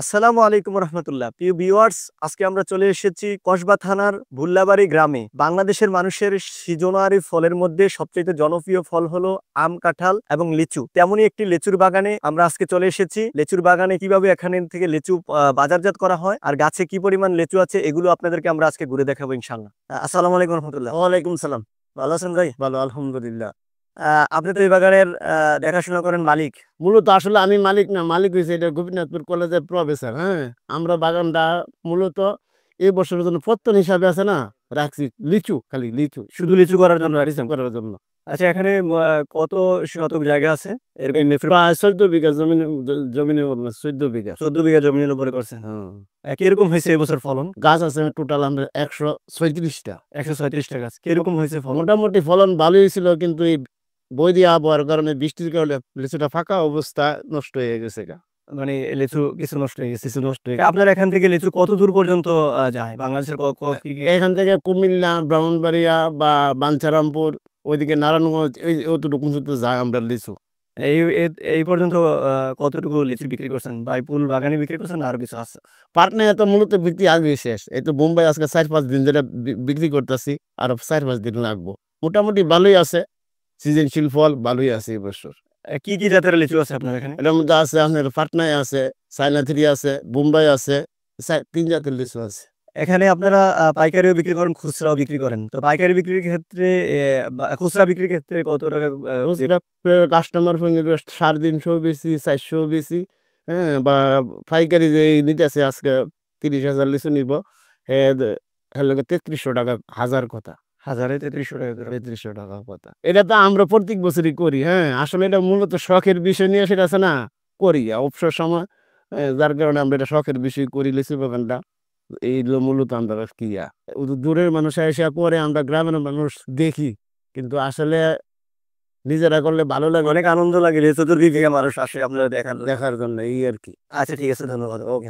আসসালামু আলাইকুম রহমতুল্লাহ। প্রিয় ভিউয়ার্স, আজকে আমরা চলে এসেছি কসবা থানার ভুল্লাবাড়ি গ্রামে। বাংলাদেশের মানুষের সিজনারি ফলের মধ্যে সবচেয়ে জনপ্রিয় ফল হলো আম, কাঁঠাল এবং লিচু। তেমনই একটি লেচুর বাগানে আমরা আজকে চলে এসেছি। লেচুর বাগানে কিভাবে এখানে থেকে লিচু বাজারজাত করা হয় আর গাছে কি পরিমাণ লিচু আছে এগুলো আপনাদেরকে আমরা আজকে ঘুরে দেখাবো ইনশাআল্লাহ। আসসালামু আলাইকুম রহমতুল্লাহ। ওয়ালাইকুম সালাম। ভালো আছেন ভাই? ভালো আলহামদুলিল্লাহ। আপনি তো এই বাগানের দেখাশোনা করেন, মালিক। মূলত আসলে আমি মালিক না, মালিক হইছে এটা গোপীনাথপুর কলেজের প্রফেসর। হ্যাঁ, আমরা বাগানটা মূলত এই বছরের জন্য পত্তন হিসাবে আছে না, রাখছি লিচু, খালি লিচু শুধু লিচু করার জন্য রাখছেন? করার জন্য। আচ্ছা, এখানে কত শতক জায়গা আছে? এরকম প্রায় 14 বিঘা জমিনের উপর, 14 বিঘা। 14 বিঘা জমির উপরে করছেন। হ্যাঁ, কিরকম হয়েছে এবছর ফলন? গাছ আছে টোটাল আমরা 136টা। 136টা গাছ। কিরকম হয়েছে ফলন? মোটামুটি ফলন ভালোই ছিল, কিন্তু এই বৈরী আবহাওয়ার কারণে, বৃষ্টির কারণে লিচুটা ফাঁকা অবস্থা নষ্ট হয়ে গেছে গা। মানে লিচু কিছু নষ্ট হয়ে গেছে, কিছু নষ্ট হয়ে গেছে। আপনার এখান থেকে লিচু কত দূর পর্যন্ত যায়? বাংলাদেশের এখান থেকে কুমিল্লা, ব্রাহ্মণবাড়িয়া বা বাঞ্ছারামপুর, ওইদিকে নারায়ণগঞ্জ, অতটুকু পর্যন্ত যায় আমরা লিচু। এই এই পর্যন্ত কতটুকু লিচু বিক্রি করছেন? ভাই ফুল বাগানে বিক্রি করছেন না আর কিছু আছে? পাটনায় এত মূলত বিক্রি আগে শেষ। এই তো বোম্বাই আজকে 4-5 দিন ধরে বিক্রি করতেছি, আরো 4-5 দিন লাগবো। মোটামুটি ভালোই আছে, সৃজনশীল ফল ভালোই আছে এবছর। কি কি জাতের লিচু আছে আপনার এখানে? এটার মধ্যে আছে আপনার পাটনায় আছে, চায়না থ্রি আছে, বোম্বাই আছে, 3 জাতের লিচু আছে। এখানে আপনারা পাইকারিও বিক্রি করেন, খুচরাও বিক্রি করেন। তো পাইকারি বিক্রির ক্ষেত্রে খুচরা বিক্রির ক্ষেত্রে কত টাকা? কাস্টমার সঙ্গে 350 বেশি, 400 বেশি। হ্যাঁ, বা পাইকারি যে নিতেছে আজকে 30,000 লিচু নিব, হ্যাঁ, 3300 টাকা হাজার কথা। হাজারে 3300 টাকা করে। 3300 টাকা কথা। এটা তো আমরা প্রত্যেক বছরই করি। হ্যাঁ, আসলে এটা মূলত শখের বিষয় নিয়ে সেটা আছে না, করি অবসর সময়। যার কারণে আমরা এটা শখের বিষয় করি, লিচু বাগানটা। এইগুলো মূলত আমরা দূরের মানুষ এসে পরে, আমরা গ্রামের মানুষ দেখি, কিন্তু আসলে নিজেরা করলে ভালো লাগে অনেক আনন্দ লাগে যে চতুর্দিক থেকে মানুষ আসে আপনারা দেখার জন্য। দেখার জন্য, এই আর কি। আচ্ছা, ঠিক আছে, ধন্যবাদ। ওকে।